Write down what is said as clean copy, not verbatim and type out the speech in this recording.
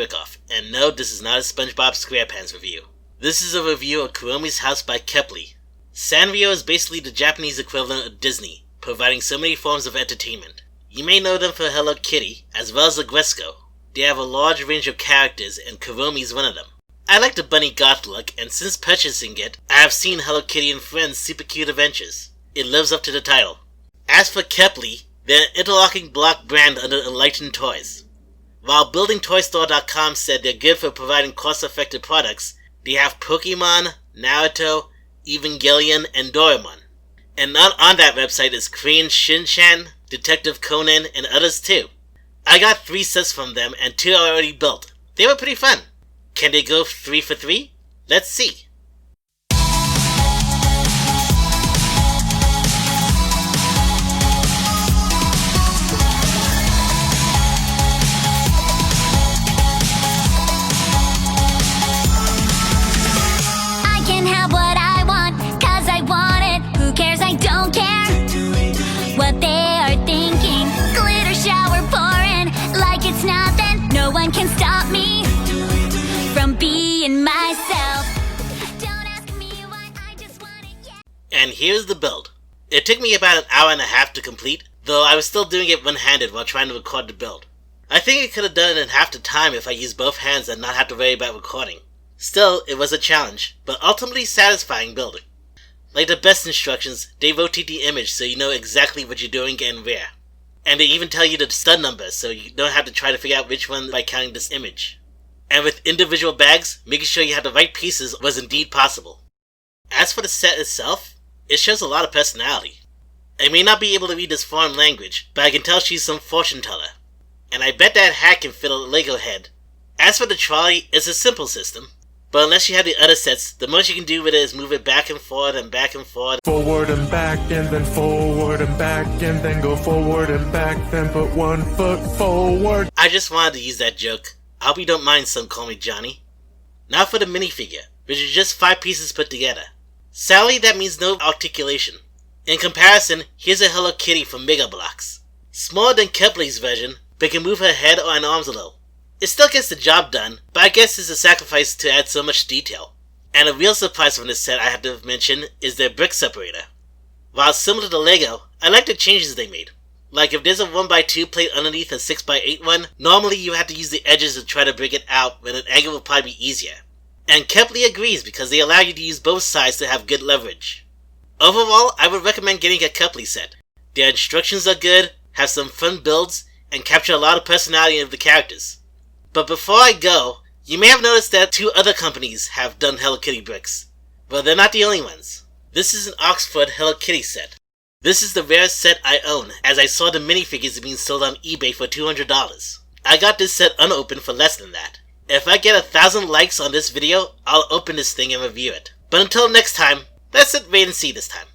brick off, and no, this is not a SpongeBob SquarePants review. This is a review of Kuromi's house by Keeppley. Sanrio is basically the Japanese equivalent of Disney, providing so many forms of entertainment. You may know them for Hello Kitty, as well as Agresco. They have a large range of characters, and Kuromi is one of them. I like the bunny goth look, and since purchasing it, I have seen Hello Kitty and Friends' super cute adventures. It lives up to the title. As for Keeppley, they're an interlocking block brand under Enlightened Toys. While BuildingToyStore.com said they're good for providing cost-effective products, they have Pokemon, Naruto, Evangelion, and Doraemon. And not on that website is Korean Shin-chan, Detective Conan, and others too. I got 3 sets from them and 2 are already built. They were pretty fun. Can they go 3 for 3? Let's see. I can have what I want, 'cause I want it. Who cares? I don't care what they are thinking. Glitter shower pouring like it's nothing. No one can stop me from being myself. Don't ask me why, I just want it, yeah. And here's the build. It took me about an hour and a half to complete, though I was still doing it one-handed while trying to record the build. I think I could have done it in half the time if I used both hands and not have to worry about recording. Still, it was a challenge, but ultimately satisfying building. Like the best instructions, they rotate the image so you know exactly what you're doing and where. And they even tell you the stud numbers so you don't have to try to figure out which one by counting this image. And with individual bags, making sure you have the right pieces was indeed possible. As for the set itself, it shows a lot of personality. I may not be able to read this foreign language, but I can tell she's some fortune teller. And I bet that hat can fit a Lego head. As for the trolley, it's a simple system. But unless you have the other sets, the most you can do with it is move it back and forth and back and forth. Forward and back, and then forward and back, and then go forward and back, then put 1 foot forward. I just wanted to use that joke. I hope you don't mind some call me Johnny. Now for the minifigure, which is just 5 pieces put together. Sadly, that means no articulation. In comparison, here's a Hello Kitty from Mega Bloks. Smaller than Kepley's version, but can move her head or an arms a little. It still gets the job done, but I guess it's a sacrifice to add so much detail. And a real surprise from this set I have to mention is their brick separator. While similar to Lego, I like the changes they made. Like if there's a 1x2 plate underneath a 6x8 one, normally you have to use the edges to try to break it out when an angle would probably be easier. And Kepley agrees because they allow you to use both sides to have good leverage. Overall, I would recommend getting a Kepley set. Their instructions are good, have some fun builds, and capture a lot of personality of the characters. But before I go, you may have noticed that 2 other companies have done Hello Kitty bricks. Well, they're not the only ones. This is an Oxford Hello Kitty set. This is the rarest set I own, as I saw the minifigures being sold on eBay for $200. I got this set unopened for less than that. If I get 1,000 likes on this video, I'll open this thing and review it. But until next time, let's sit wait and see this time.